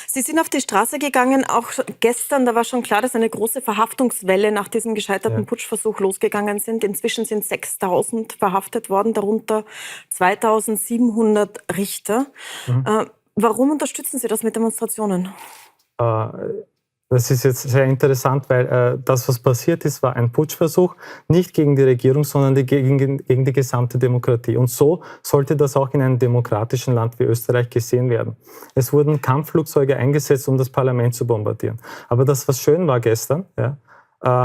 Sie sind auf die Straße gegangen, auch gestern, da war schon klar, dass eine große Verhaftungswelle nach diesem gescheiterten Putschversuch losgegangen sind. Inzwischen sind 6.000 verhaftet worden, darunter 2.700 Richter. Warum unterstützen Sie das mit Demonstrationen? Das ist jetzt sehr interessant, weil das, was passiert ist, war ein Putschversuch, nicht gegen die Regierung, sondern gegen die gesamte Demokratie. Und so sollte das auch in einem demokratischen Land wie Österreich gesehen werden. Es wurden Kampfflugzeuge eingesetzt, um das Parlament zu bombardieren. Aber das, was schön war gestern,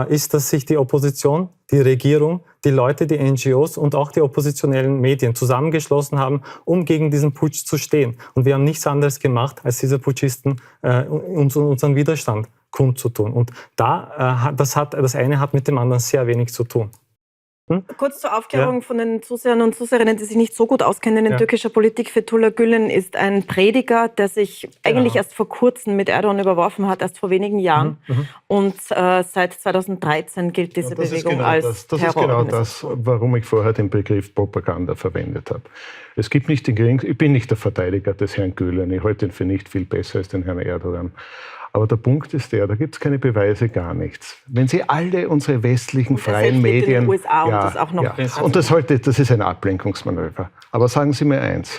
ist, dass sich die Opposition, die Regierung, die Leute, die NGOs und auch die oppositionellen Medien zusammengeschlossen haben, um gegen diesen Putsch zu stehen. Und wir haben nichts anderes gemacht, als diese Putschisten unseren Widerstand kundzutun. Und das eine hat mit dem anderen sehr wenig zu tun. Kurz zur Aufklärung von den Zusehern und Zuseherinnen, die sich nicht so gut auskennen in türkischer Politik. Fethullah Gülen ist ein Prediger, der sich eigentlich erst vor kurzem mit Erdogan überworfen hat, erst vor wenigen Jahren. Und seit 2013 gilt diese Bewegung als Terrororganisation. Das ist genau das, warum ich vorher den Begriff Propaganda verwendet habe. Es gibt nicht ich bin nicht der Verteidiger des Herrn Gülen. Ich halte ihn für nicht viel besser als den Herrn Erdogan. Aber der Punkt ist da gibt es keine Beweise, gar nichts. Wenn Sie alle unsere westlichen freien Medien... In den USA und das auch noch... Und das ist ein Ablenkungsmanöver. Aber sagen Sie mir eins.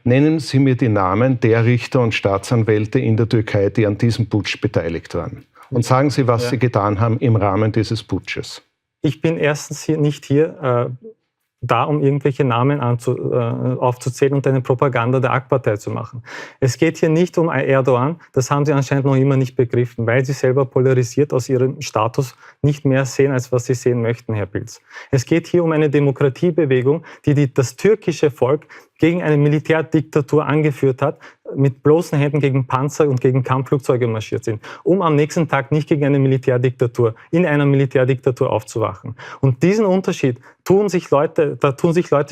Nennen Sie mir die Namen der Richter und Staatsanwälte in der Türkei, die an diesem Putsch beteiligt waren. Und sagen Sie, was sie getan haben im Rahmen dieses Putsches. Ich bin erstens nicht hier um irgendwelche Namen aufzuzählen und eine Propaganda der AK-Partei zu machen. Es geht hier nicht um Erdogan, das haben Sie anscheinend noch immer nicht begriffen, weil Sie selber polarisiert aus Ihrem Status nicht mehr sehen, als was Sie sehen möchten, Herr Pilz. Es geht hier um eine Demokratiebewegung, die das türkische Volk gegen eine Militärdiktatur angeführt hat, mit bloßen Händen gegen Panzer und gegen Kampfflugzeuge marschiert sind, um am nächsten Tag nicht gegen eine Militärdiktatur, in einer Militärdiktatur aufzuwachen. Und diesen Unterschied tun sich Leute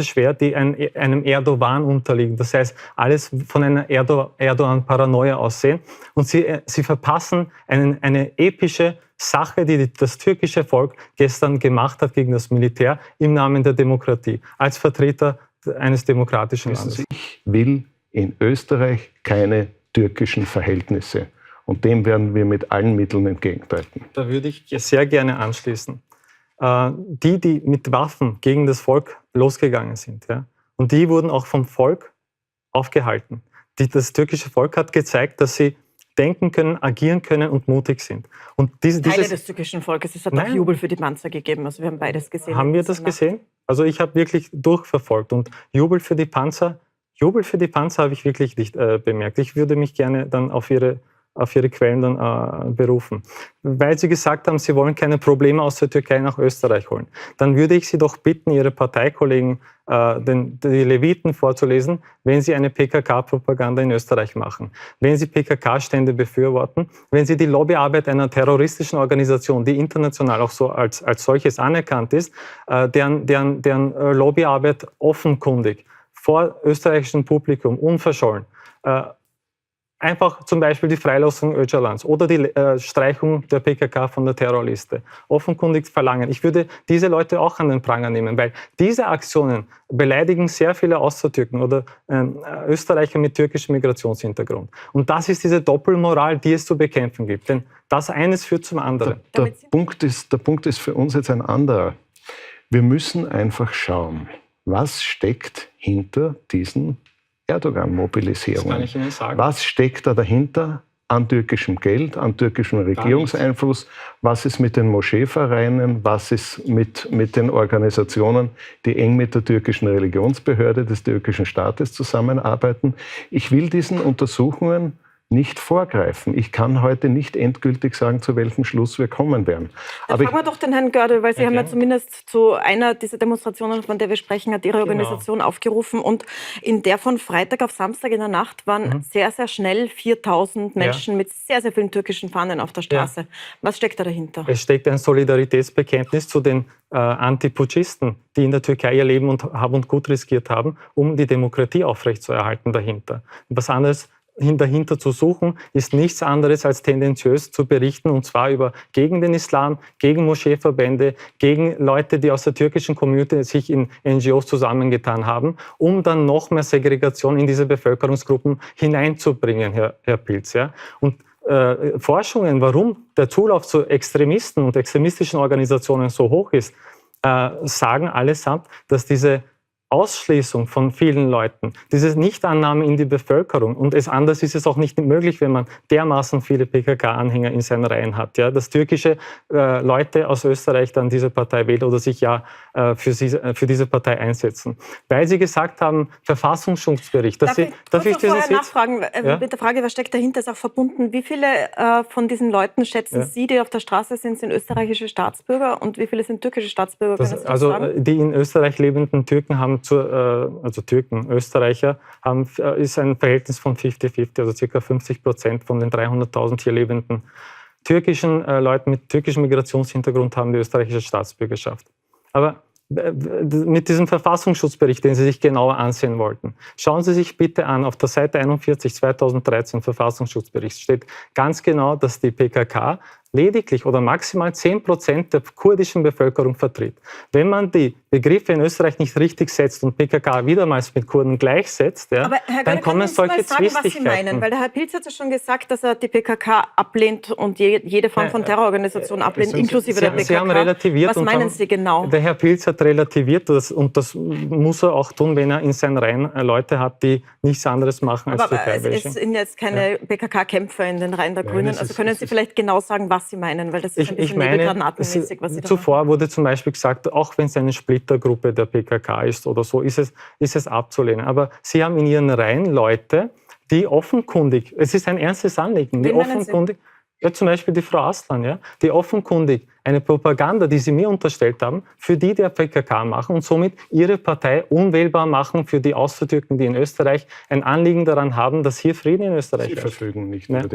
schwer, die einem Erdogan unterliegen. Das heißt, alles von einer Erdogan-Paranoia aussehen. Und sie verpassen eine epische Sache, die das türkische Volk gestern gemacht hat gegen das Militär im Namen der Demokratie, als Vertreter eines demokratischen Landes. Ich will in Österreich keine türkischen Verhältnisse. Und dem werden wir mit allen Mitteln entgegentreten. Da würde ich sehr gerne anschließen. Die mit Waffen gegen das Volk losgegangen sind, und die wurden auch vom Volk aufgehalten. Das türkische Volk hat gezeigt, dass sie denken können, agieren können und mutig sind. Und Teile des türkischen Volkes, es hat auch Jubel für die Panzer gegeben. Also wir haben beides gesehen. Haben wir das gesehen? Also ich habe wirklich durchverfolgt. Und Jubel für die Panzer habe ich wirklich nicht bemerkt. Ich würde mich gerne dann auf Ihre Quellen dann berufen. Weil Sie gesagt haben, Sie wollen keine Probleme aus der Türkei nach Österreich holen. Dann würde ich Sie doch bitten, Ihre Parteikollegen, die Leviten vorzulesen, wenn Sie eine PKK-Propaganda in Österreich machen, wenn Sie PKK-Stände befürworten, wenn Sie die Lobbyarbeit einer terroristischen Organisation, die international auch so als solches anerkannt ist, deren Lobbyarbeit offenkundig vor österreichischem Publikum, unverschollen, einfach zum Beispiel die Freilassung Öcalans oder die Streichung der PKK von der Terrorliste offenkundig verlangen. Ich würde diese Leute auch an den Pranger nehmen, weil diese Aktionen beleidigen sehr viele Außertürken oder Österreicher mit türkischem Migrationshintergrund. Und das ist diese Doppelmoral, die es zu bekämpfen gibt. Denn das eines führt zum anderen. Der Punkt ist für uns jetzt ein anderer. Wir müssen einfach schauen, was steckt hinter diesen Erdogan-Mobilisierung. Das kann ich Ihnen sagen. Was steckt da dahinter an türkischem Geld, an türkischem Regierungseinfluss? Was ist mit den Moscheevereinen? Was ist mit den Organisationen, die eng mit der türkischen Religionsbehörde des türkischen Staates zusammenarbeiten? Ich will diesen Untersuchungen nicht vorgreifen. Ich kann heute nicht endgültig sagen, zu welchem Schluss wir kommen werden. Aber fragen wir doch den Herrn Gördel, weil Sie haben ja zumindest zu einer dieser Demonstrationen, von der wir sprechen, hat Ihre Organisation aufgerufen. Und in der von Freitag auf Samstag in der Nacht waren sehr, sehr schnell 4.000 Menschen mit sehr, sehr vielen türkischen Fahnen auf der Straße. Was steckt da dahinter? Es steckt ein Solidaritätsbekenntnis zu den Antiputschisten, die in der Türkei ihr Leben und Hab und Gut riskiert haben, um die Demokratie aufrechtzuerhalten dahinter. Was anderes dahinter zu suchen, ist nichts anderes als tendenziös zu berichten, und zwar gegen den Islam, gegen Moscheeverbände, gegen Leute, die aus der türkischen Community sich in NGOs zusammengetan haben, um dann noch mehr Segregation in diese Bevölkerungsgruppen hineinzubringen, Herr Pilz. Ja? Und Forschungen, warum der Zulauf zu Extremisten und extremistischen Organisationen so hoch ist, sagen allesamt, dass diese Ausschließung von vielen Leuten, diese Nichtannahme in die Bevölkerung, und anders ist es auch nicht möglich, wenn man dermaßen viele PKK-Anhänger in seinen Reihen hat, ja, dass türkische Leute aus Österreich dann diese Partei wählen oder sich für diese Partei einsetzen. Weil Sie gesagt haben, Verfassungsschutzbericht. Darf ich vorher nachfragen, mit der Frage, was steckt dahinter, ist auch verbunden. Wie viele von diesen Leuten schätzen Sie, die auf der Straße sind österreichische Staatsbürger, und wie viele sind türkische Staatsbürger? Die in Österreich lebenden Türken haben Türken, Österreicher, ist ein Verhältnis von 50-50, also ca. 50% von den 300.000 hier lebenden türkischen Leuten mit türkischem Migrationshintergrund haben die österreichische Staatsbürgerschaft. Aber mit diesem Verfassungsschutzbericht, den Sie sich genauer ansehen wollten, schauen Sie sich bitte an, auf der Seite 41 2013 Verfassungsschutzbericht steht ganz genau, dass die PKK lediglich oder maximal 10% der kurdischen Bevölkerung vertritt. Wenn man die Begriffe in Österreich nicht richtig setzt und PKK wiedermals mit Kurden gleichsetzt, ja, aber Herr dann kommen solche Zwistigkeiten. Was Sie meinen, weil der Herr Pilz hat ja schon gesagt, dass er die PKK ablehnt und jede Form von Terrororganisation ablehnt, inklusive der PKK. Sie haben relativiert. Was meinen Sie genau? Der Herr Pilz hat relativiert, und das muss er auch tun, wenn er in seinen Reihen Leute hat, die nichts anderes machen als Türkei-Bashing. Aber es sind jetzt keine PKK-Kämpfer in den Reihen der Grünen. Also können Sie vielleicht genau sagen, was Sie meinen, weil das ist ein bisschen nebelgranatenmäßig, was Sie da zuvor machen. wurde zum Beispiel gesagt, auch wenn es eine Splittergruppe der PKK ist oder so, ist es abzulehnen. Aber Sie haben in Ihren Reihen Leute, die offenkundig, es ist ein ernstes Anliegen, die offenkundig, ja, zum Beispiel die Frau Aslan, ja, die offenkundig eine Propaganda, die Sie mir unterstellt haben, für die der PKK machen und somit Ihre Partei unwählbar machen für die Außertürken, die in Österreich ein Anliegen daran haben, dass hier Frieden in Österreich herrscht. Sie verfügen nicht über die